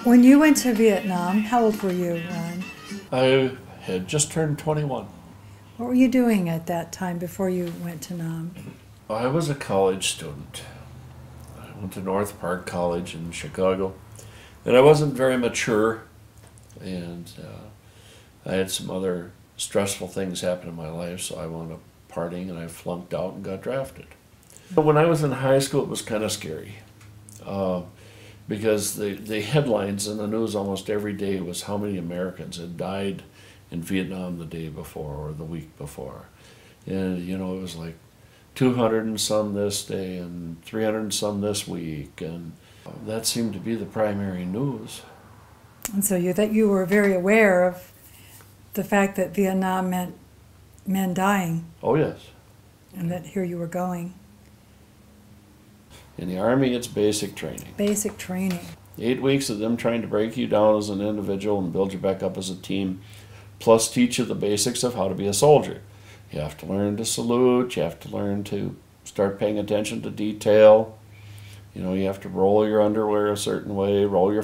When you went to Vietnam, how old were you, Ron? I had just turned 21. What were you doing at that time before you went to Nam? I was a college student. I went to North Park College in Chicago, and I wasn't very mature, and I had some other stressful things happen in my life, so I wound up partying, and I flunked out and got drafted. When I was in high school, it was kind of scary, because the headlines in the news almost every day was how many Americans had died in Vietnam the day before or the week before. And, you know, it was like 200 and some this day and 300 and some this week, and that seemed to be the primary news. And so you were very aware of the fact that Vietnam meant men dying. Oh, yes. And that here you were going. In the Army, it's basic training. Basic training. 8 weeks of them trying to break you down as an individual and build you back up as a team, plus teach you the basics of how to be a soldier. You have to learn to salute, you have to learn to start paying attention to detail. You know, you have to roll your underwear a certain way, roll your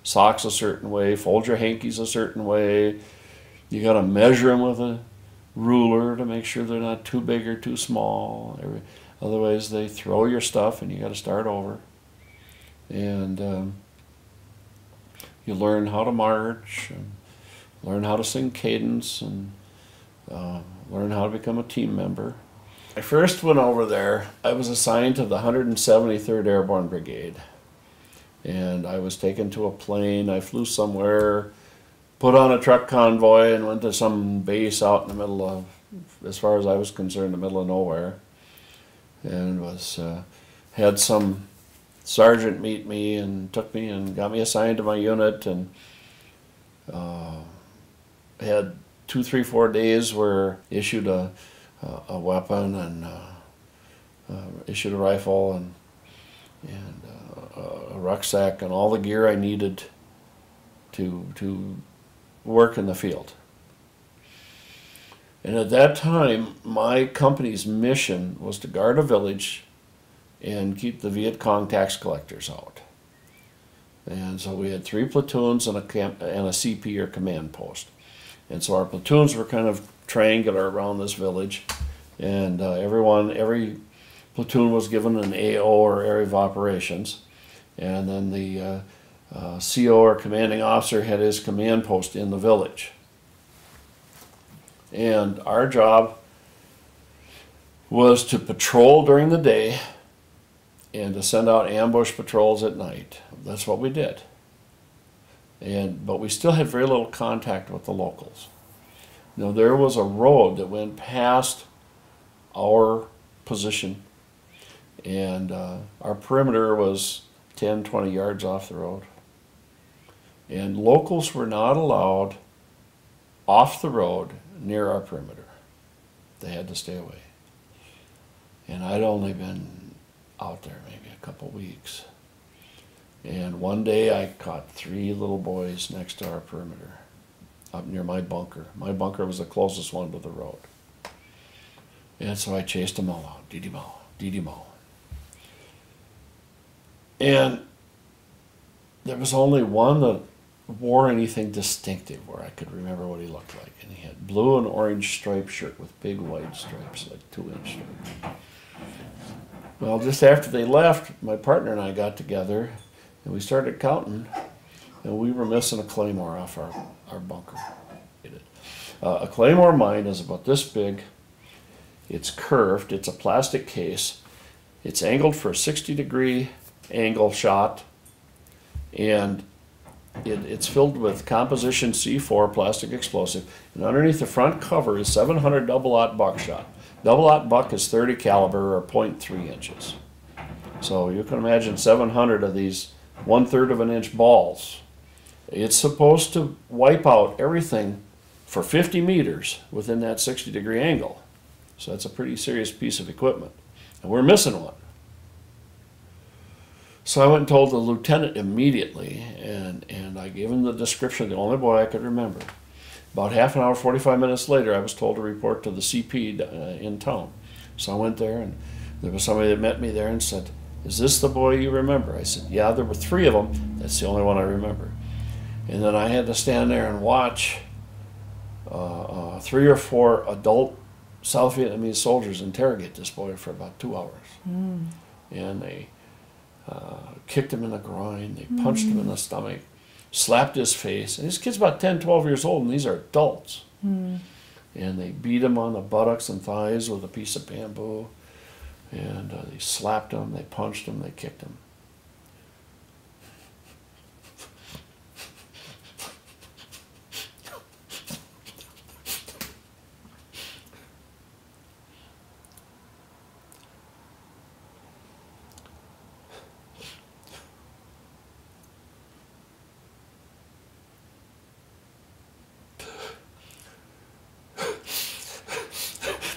socks a certain way, fold your hankies a certain way. You got to measure them with a ruler to make sure they're not too big or too small. Otherwise, they throw your stuff and you got to start over. And you learn how to march, and learn how to sing cadence, and learn how to become a team member. I first went over there, I was assigned to the 173rd Airborne Brigade. And I was taken to a plane, I flew somewhere, put on a truck convoy and went to some base out in the middle of, as far as I was concerned, the middle of nowhere. And was had some sergeant meet me and took me and got me assigned to my unit, and had 2, 3, 4 days where issued a weapon and issued a rifle and a rucksack and all the gear I needed to work in the field. And at that time, my company's mission was to guard a village and keep the Viet Cong tax collectors out. And so we had 3 platoons and a CP, or command post. And so our platoons were kind of triangular around this village, and every platoon was given an AO, or area of operations, and then the CO, or commanding officer, had his command post in the village. And our job was to patrol during the day and to send out ambush patrols at night. That's what we did. But we still had very little contact with the locals. Now, there was a road that went past our position, and our perimeter was 10, 20 yards off the road. And locals were not allowed off the road near our perimeter. They had to stay away. And I'd only been out there maybe a couple weeks. And one day I caught 3 little boys next to our perimeter, up near my bunker. My bunker was the closest one to the road. And so I chased them all out, dee-dee-mow, dee-dee-mow. And there was only one that wore anything distinctive where I could remember what he looked like. And he had blue and orange striped shirt with big white stripes, like 2-inch stripes. Well, just after they left, my partner and I got together and we started counting, and we were missing a claymore off our bunker. A claymore mine is about this big. It's curved. It's a plastic case. It's angled for a 60-degree angle shot, and it's filled with composition C4 plastic explosive. And underneath the front cover is 700 double-aught buckshot. Double-aught buck is 30 caliber, or 0.3 inches. So you can imagine 700 of these 1/3 of an inch balls. It's supposed to wipe out everything for 50 meters within that 60-degree angle. So that's a pretty serious piece of equipment. And we're missing one. So I went and told the lieutenant immediately, and I gave him the description, the only boy I could remember. About half an hour, 45 minutes later, I was told to report to the CP in town. So I went there, and there was somebody that met me there and said, "Is this the boy you remember?" I said, "Yeah, there were 3 of them. That's the only one I remember. And then I had to stand there and watch 3 or 4 adult South Vietnamese soldiers interrogate this boy for about 2 hours. And they kicked him in the groin, they punched him in the stomach, slapped his face. And this kid's about 10, 12 years old, and these are adults. And they beat him on the buttocks and thighs with a piece of bamboo. And they slapped him, they punched him, they kicked him.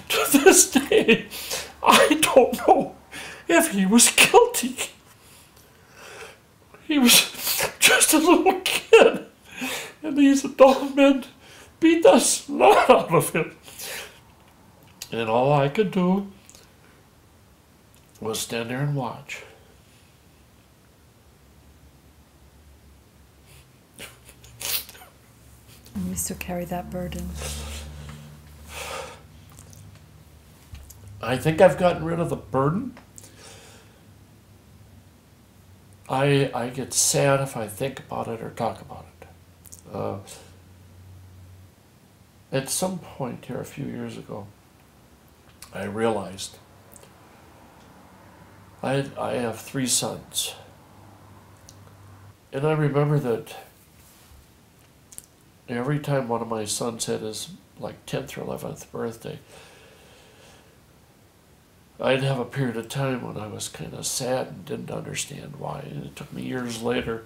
To this day, I don't know if he was guilty. He was just a little kid, and these adult men beat the snot out of him. And all I could do was stand there and watch. And you still carry that burden. I think I've gotten rid of the burden. I get sad if I think about it or talk about it. At some point here a few years ago, I realized I have 3 sons. And I remember that every time one of my sons had his 10th or 11th birthday, I'd have a period of time when I was kind of sad and didn't understand why. And it took me years later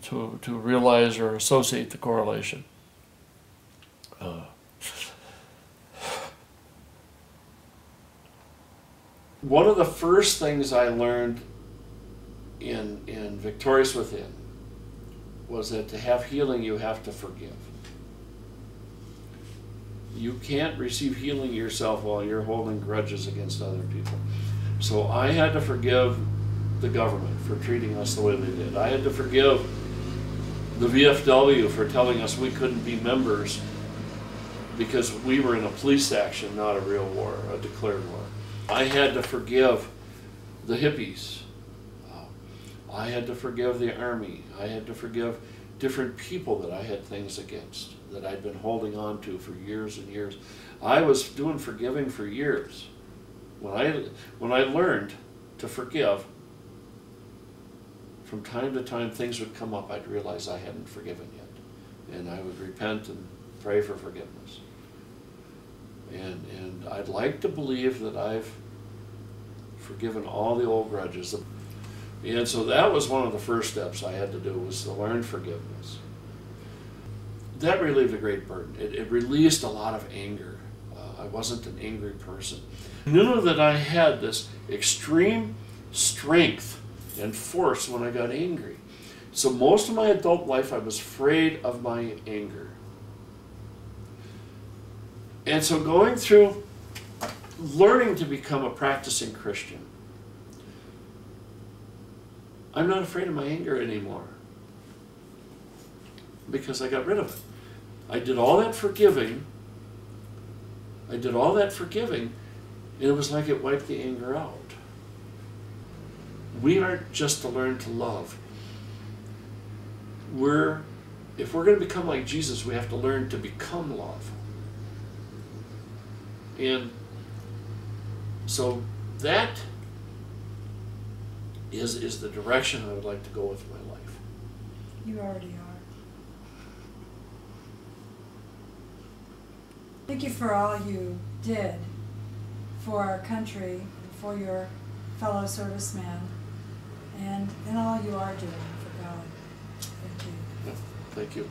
to realize or associate the correlation. One of the first things I learned in Victorious Within was that to have healing, you have to forgive. You can't receive healing yourself while you're holding grudges against other people. So I had to forgive the government for treating us the way they did. I had to forgive the VFW for telling us we couldn't be members because we were in a police action, not a real war, a declared war. I had to forgive the hippies. I had to forgive the army. I had to forgive different people that I had things against, that I'd been holding on to for years and years. I was doing forgiving for years. When I learned to forgive, from time to time things would come up I'd realize I hadn't forgiven yet. And I would repent and pray for forgiveness. And I'd like to believe that I've forgiven all the old grudges. And so that was one of the first steps I had to do, was to learn forgiveness. That relieved a great burden. It released a lot of anger. I wasn't an angry person. I knew that I had this extreme strength and force when I got angry. So most of my adult life I was afraid of my anger. And so going through learning to become a practicing Christian, I'm not afraid of my anger anymore because I got rid of it. I did all that forgiving. And it was like it wiped the anger out. We aren't just to learn to love. If we're going to become like Jesus, we have to learn to become love. And so that is the direction I would like to go with my life. You already are. Thank you for all you did for our country, and for your fellow servicemen, and all you are doing for God. Thank you. Yeah, thank you.